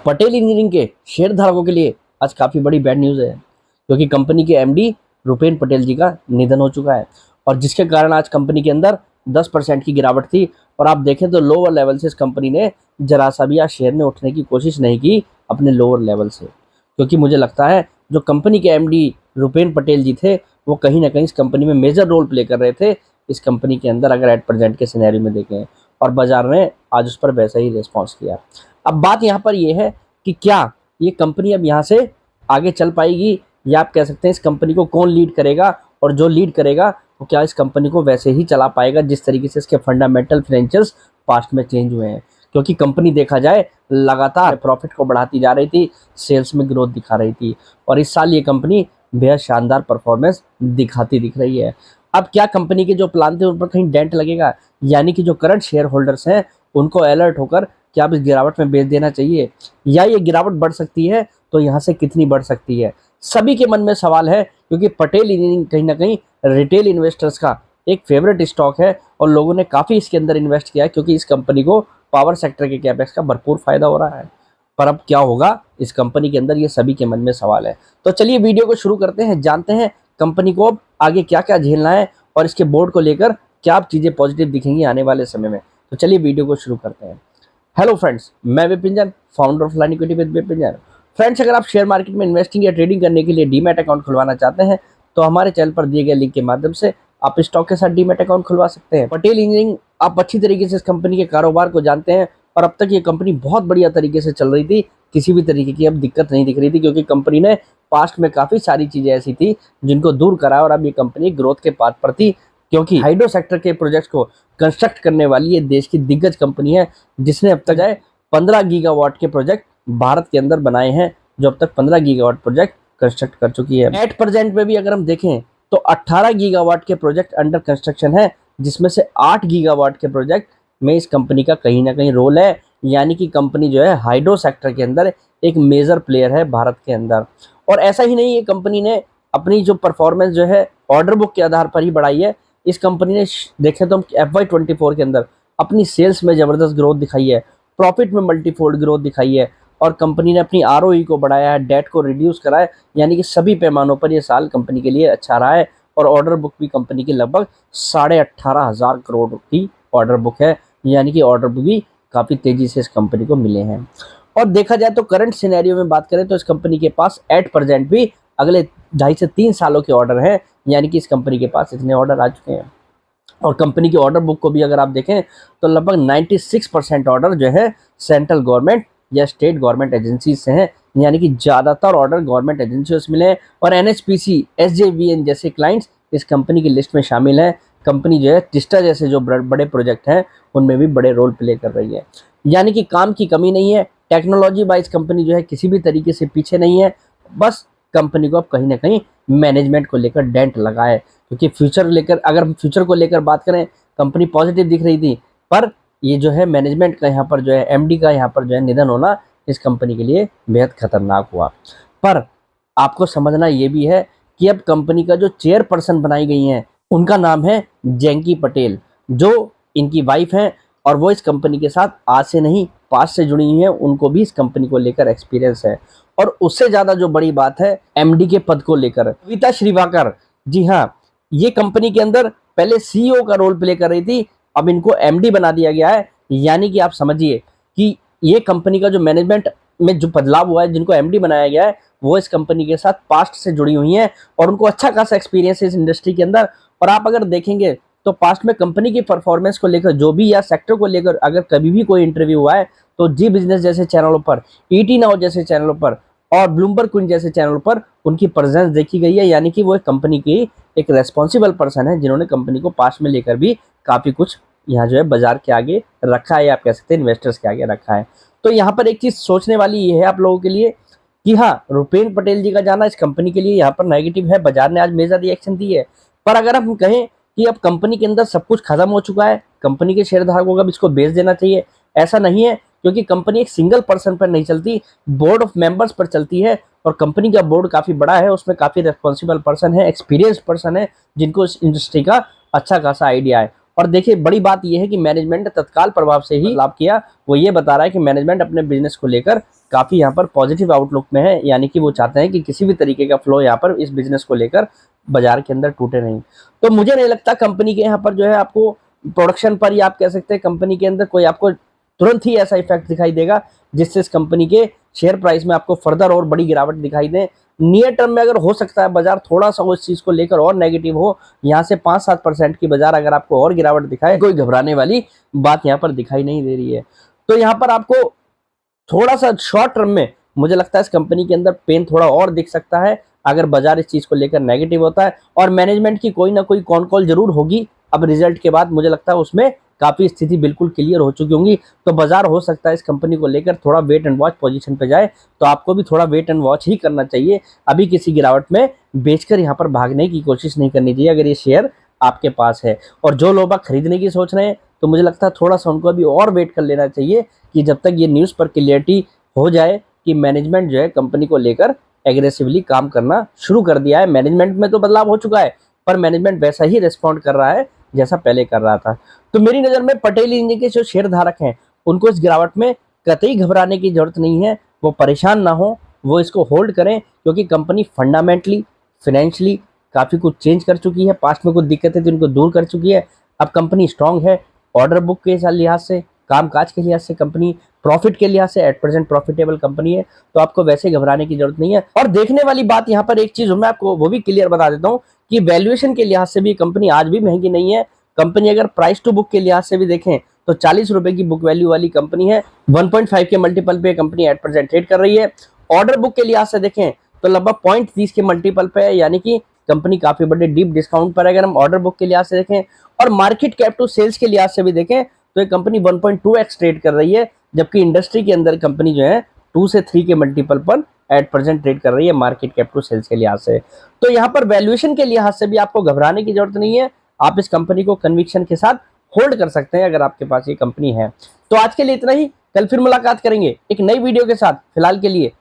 Patel engineering के share धारकों के लिए आज काफ़ी बड़ी बैड न्यूज़ है, क्योंकि कंपनी के एमडी रुपेन पटेल जी का निधन हो चुका है और जिसके कारण आज कंपनी के अंदर 10% की गिरावट थी। और आप देखें तो लोअर लेवल से इस कंपनी ने जरा सा भी आज शेयर में उठने की कोशिश नहीं की अपने लोअर लेवल से, क्योंकि मुझे लगता है जो कंपनी के एमडी रुपेन पटेल जी थे वो कहीं ना कहीं इस कंपनी में मेजर रोल प्ले कर रहे थे इस कंपनी के अंदर, अगर एट प्रेजेंट के सिनेरियो में देखें, और बाजार ने आज उस पर वैसा ही रिस्पॉन्स किया। अब बात यहाँ पर यह है कि क्या ये कंपनी अब यहाँ से आगे चल पाएगी, या आप कह सकते हैं इस कंपनी को कौन लीड करेगा, और जो लीड करेगा वो क्या इस कंपनी को वैसे ही चला पाएगा जिस तरीके से इसके फंडामेंटल फाइनेंशियल्स पास्ट में चेंज हुए हैं। क्योंकि कंपनी देखा जाए लगातार प्रॉफिट को बढ़ाती जा रही थी, सेल्स में ग्रोथ दिखा रही थी, और इस साल ये कंपनी बेहद शानदार परफॉर्मेंस दिखाती दिख रही है। अब क्या कंपनी के जो प्लान थे उन पर कहीं डेंट लगेगा, यानी कि जो करंट शेयर होल्डर्स हैं उनको अलर्ट होकर क्या अब इस गिरावट में बेच देना चाहिए, या ये गिरावट बढ़ सकती है तो यहाँ से कितनी बढ़ सकती है, सभी के मन में सवाल है। क्योंकि पटेल इंजीनियरिंग कहीं ना कहीं रिटेल इन्वेस्टर्स का एक फेवरेट स्टॉक है और लोगों ने काफ़ी इसके अंदर इन्वेस्ट किया है, क्योंकि इस कंपनी को पावर सेक्टर के कैपेक्स का भरपूर फायदा हो रहा है। पर अब क्या होगा इस कंपनी के अंदर, ये सभी के मन में सवाल है। तो चलिए वीडियो को शुरू करते हैं, जानते हैं कंपनी को अब आगे क्या क्या झेलना है और इसके बोर्ड को लेकर क्या चीज़ें पॉजिटिव दिखेंगी आने वाले समय में। तो चलिए वीडियो को शुरू करते हैं। हेलो फ्रेंड्स, मैं Vipin Jain, founder of learn equity with Vipin Jain. Friends, अगर आप शेयर मार्केट में इन्वेस्टिंग या ट्रेडिंग करने के लिए डीमैट अकाउंट खुलवाना चाहते हैं तो हमारे चैनल पर दिए गए लिंक के माध्यम से आप स्टॉक के साथ डीमैट अकाउंट खुलवा सकते हैं। पटेल इंजीनियरिंग, आप अच्छी तरीके से इस कंपनी के कारोबार को जानते हैं और अब तक ये कंपनी बहुत बढ़िया तरीके से चल रही थी, किसी भी तरीके की अब दिक्कत नहीं दिख रही थी, क्योंकि कंपनी ने पास्ट में काफ़ी सारी चीज़ें ऐसी थी जिनको दूर करा और अब ये कंपनी ग्रोथ के पाथ पर थी। क्योंकि हाइड्रो सेक्टर के प्रोजेक्ट्स को कंस्ट्रक्ट करने वाली ये देश की दिग्गज कंपनी है, जिसने अब तक 15 गीगावाट के प्रोजेक्ट भारत के अंदर बनाए हैं, जो अब तक 15 गीगावाट प्रोजेक्ट कंस्ट्रक्ट कर चुकी है। एट प्रेजेंट में भी अगर हम देखें तो 18 गीगावाट के प्रोजेक्ट अंडर कंस्ट्रक्शन है, जिसमें से 8 गीगावाट के प्रोजेक्ट में इस कंपनी का कहीं ना कहीं रोल है। यानी कि कंपनी जो है हाइड्रो सेक्टर के अंदर एक मेजर प्लेयर है भारत के अंदर। और ऐसा ही नहीं, ये कंपनी ने अपनी जो परफॉर्मेंस जो है ऑर्डर बुक के आधार पर ही बढ़ाई है। इस कंपनी ने देखें तो हम FY24 के अंदर अपनी सेल्स में ज़बरदस्त ग्रोथ दिखाई है, प्रॉफिट में मल्टीफोल्ड ग्रोथ दिखाई है, और कंपनी ने अपनी ROE को बढ़ाया है, डेट को रिड्यूस करा है। यानी कि सभी पैमानों पर यह साल कंपनी के लिए अच्छा रहा है। और ऑर्डर बुक भी कंपनी की लगभग 18,500 करोड़ की ऑर्डर बुक है, यानी कि ऑर्डर बुक भी काफ़ी तेज़ी से इस कंपनी को मिले हैं। और देखा जाए तो करंट सिनेरियो में बात करें तो इस कंपनी के पास एट प्रेजेंट भी अगले 2.5 से 3 सालों के ऑर्डर हैं, यानी कि इस कंपनी के पास इतने ऑर्डर आ चुके हैं। और कंपनी की ऑर्डर बुक को भी अगर आप देखें तो लगभग 96% ऑर्डर जो है सेंट्रल गवर्नमेंट या स्टेट गवर्नमेंट एजेंसीज से हैं, यानी कि ज़्यादातर ऑर्डर गवर्नमेंट एजेंसियों से मिले हैं। और NHPC, SJVN जैसे क्लाइंट्स इस कंपनी की लिस्ट में शामिल हैं। कंपनी जो है टिस्टा जैसे जो बड़े प्रोजेक्ट हैं उनमें भी बड़े रोल प्ले कर रही है, यानी कि काम की कमी नहीं है। टेक्नोलॉजी वाइज कंपनी जो है किसी भी तरीके से पीछे नहीं है। बस कंपनी को अब कहीं ना कहीं मैनेजमेंट को लेकर डेंट लगा है, क्योंकि फ्यूचर को लेकर बात करें कंपनी पॉजिटिव दिख रही थी, पर ये जो है मैनेजमेंट का यहाँ पर जो है MD का यहाँ पर जो है निधन होना इस कंपनी के लिए बेहद खतरनाक हुआ। पर आपको समझना ये भी है कि अब कंपनी का जो चेयरपर्सन बनाई गई हैं उनका नाम है जैंकी पटेल, जो इनकी वाइफ हैं, और वो इस कंपनी के साथ आज से नहीं पास्ट से जुड़ी हुई हैं। उनको भी इस कंपनी को लेकर एक्सपीरियंस है। और उससे ज़्यादा जो बड़ी बात है MD के पद को लेकर, कविता श्रीवाकर, जी हाँ, ये कंपनी के अंदर पहले CEO का रोल प्ले कर रही थी, अब इनको MD बना दिया गया है। यानी कि आप समझिए कि ये कंपनी का जो मैनेजमेंट में जो बदलाव हुआ है, जिनको MD बनाया गया है वो इस कंपनी के साथ पास्ट से जुड़ी हुई हैं और उनको अच्छा खासा एक्सपीरियंस है इस इंडस्ट्री के अंदर। और आप अगर देखेंगे तो पास्ट में कंपनी की परफॉर्मेंस को लेकर जो भी या सेक्टर को लेकर अगर कभी भी कोई इंटरव्यू हुआ है तो जी बिजनेस जैसे चैनलों पर, ET नाउ जैसे चैनलों पर और ब्लूमबर्ग क्वीन जैसे चैनलों पर उनकी प्रेजेंस देखी गई है। यानी कि वो एक कंपनी की एक रेस्पॉन्सिबल पर्सन है, जिन्होंने कंपनी को पास्ट में लेकर भी काफ़ी कुछ यहाँ जो है बाजार के आगे रखा है, या आप कह सकते हैं इन्वेस्टर्स के आगे रखा है। तो यहाँ पर एक चीज़ सोचने वाली ये है आप लोगों के लिए कि हाँ, रुपेन पटेल जी का जाना इस कंपनी के लिए यहाँ पर नेगेटिव है, बाजार ने आज मेजर रिएक्शन दी है। पर अगर हम कहें कि अब कंपनी के अंदर सब कुछ खत्म हो चुका है, कंपनी के शेयरधारकों को अब इसको बेच देना चाहिए, ऐसा नहीं है। क्योंकि कंपनी एक सिंगल पर्सन पर नहीं चलती, बोर्ड ऑफ मेंबर्स पर चलती है, और कंपनी का बोर्ड काफ़ी बड़ा है, उसमें काफ़ी रेस्पॉन्सिबल पर्सन है, एक्सपीरियंस पर्सन है, जिनको इस इंडस्ट्री का अच्छा खासा आइडिया है। और देखिए बड़ी बात यह है कि मैनेजमेंट ने तत्काल प्रभाव से ही लाभ किया। वो ये बता रहा है कि मैनेजमेंट अपने बिजनेस को लेकर काफ़ी यहाँ पर पॉजिटिव आउटलुक में है, यानी कि वो चाहते हैं कि किसी भी तरीके का फ्लो यहाँ पर इस बिजनेस को लेकर बाजार के अंदर टूटे नहीं। तो मुझे नहीं लगता कंपनी के यहाँ पर जो है आपको प्रोडक्शन पर, या आप कह सकते हैं कंपनी के अंदर कोई आपको तुरंत ही ऐसा इफेक्ट दिखाई देगा जिससे इस कंपनी के शेयर प्राइस में आपको फर्दर और बड़ी गिरावट दिखाई दे। नियर टर्म में अगर हो सकता है बाजार थोड़ा सा उस चीज को लेकर और नेगेटिव हो, यहाँ से 5-7% की बाजार अगर आपको और गिरावट दिखाए, कोई घबराने वाली बात यहाँ पर दिखाई नहीं दे रही है। तो यहाँ पर आपको थोड़ा सा शॉर्ट टर्म में मुझे लगता है इस कंपनी के अंदर पेन थोड़ा और दिख सकता है अगर बाजार इस चीज को लेकर नेगेटिव होता है, और मैनेजमेंट की कोई ना कोई कॉन कॉल जरूर होगी अब रिजल्ट के बाद। मुझे लगता है उसमें काफी स्थिति बिल्कुल क्लियर हो चुकी होंगी, तो बाजार हो सकता है इस कंपनी को लेकर थोड़ा वेट एंड वॉच पोजीशन पे जाए। तो आपको भी थोड़ा वेट एंड वॉच ही करना चाहिए, अभी किसी गिरावट में बेचकर यहाँ पर भागने की कोशिश नहीं करनी चाहिए अगर ये शेयर आपके पास है। और जो लोग खरीदने की सोच रहे हैं तो मुझे लगता है थोड़ा सा उनको अभी और वेट कर लेना चाहिए कि जब तक ये न्यूज़ पर क्लियरिटी हो जाए कि मैनेजमेंट जो है कंपनी को लेकर एग्रेसिवली काम करना शुरू कर दिया है। मैनेजमेंट में तो बदलाव हो चुका है, पर मैनेजमेंट वैसा ही रिस्पॉन्ड कर रहा है जैसा पहले कर रहा था। तो मेरी नज़र में पटेल इंजीनियरिंग के जो शेयर धारक हैं उनको इस गिरावट में कतई घबराने की जरूरत नहीं है, वो परेशान ना हो, वो इसको होल्ड करें, क्योंकि कंपनी फंडामेंटली फाइनेंशियली काफ़ी कुछ चेंज कर चुकी है। पास्ट में कुछ दिक्कतें थी उनको दूर कर चुकी है, अब कंपनी स्ट्रांग है। ऑर्डर बुक के लिहाज से, कामकाज के लिहाज से कंपनी, प्रॉफिट के लिहाज से एट प्रेजेंट प्रॉफिटेबल कंपनी है, तो आपको वैसे घबराने की जरूरत नहीं है। और देखने वाली बात यहाँ पर एक चीज मैं आपको वो भी क्लियर बता देता हूँ कि वैल्यूएशन के लिहाज से भी कंपनी आज भी महंगी नहीं है। कंपनी अगर प्राइस टू बुक के लिहाज से भी देखें तो 40 रुपए की बुक वैल्यू वाली कंपनी है। 1.5 के मल्टीपल पे कंपनी एट प्रेजेंट ट्रेड कर रही है। ऑर्डर बुक के लिहाज से देखें तो लगभग 0.30 के मल्टीपल पे है, यानी कि कंपनी काफी बड़े डीप डिस्काउंट पर है अगर हम ऑर्डर बुक के लिहाज से देखें। और मार्केट कैप टू सेल्स के लिहाज से भी देखें तो ये कंपनी 1.2x ट्रेड कर रही है, जबकि इंडस्ट्री के अंदर कंपनी जो है 2 से 3 के मल्टीपल पर एट प्रेजेंट ट्रेड कर रही है मार्केट कैप टू सेल्स के लिहाज से। तो यहाँ पर वैल्यूएशन के लिहाज से भी आपको घबराने की जरूरत नहीं है, आप इस कंपनी को कन्विक्शन के साथ होल्ड कर सकते हैं अगर आपके पास ये कंपनी है। तो आज के लिए इतना ही, कल फिर मुलाकात करेंगे एक नई वीडियो के साथ। फिलहाल के लिए